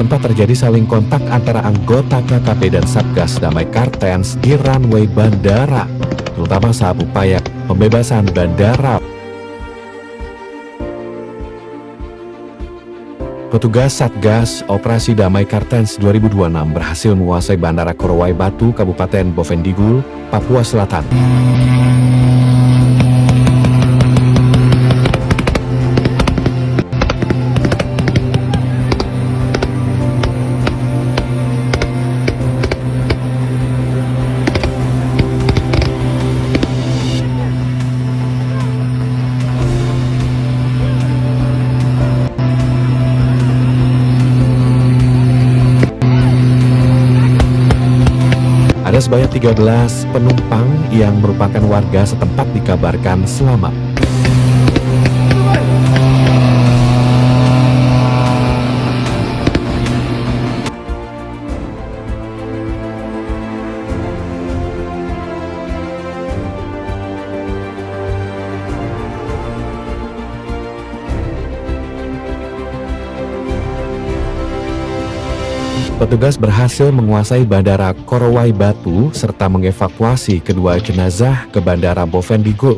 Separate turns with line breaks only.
sempat terjadi saling kontak antara anggota KKP dan Satgas Damai Kartens di runway bandara, terutama saat upaya pembebasan bandara. Petugas Satgas Operasi Damai Kartens 2026 berhasil menguasai Bandara Korowai Batu, Kabupaten Bovendigul, Papua Selatan. Ada sebanyak 13 penumpang yang merupakan warga setempat dikabarkan selamat. Petugas berhasil menguasai Bandara Korowai Batu serta mengevakuasi kedua jenazah ke Bandara Bovendigul.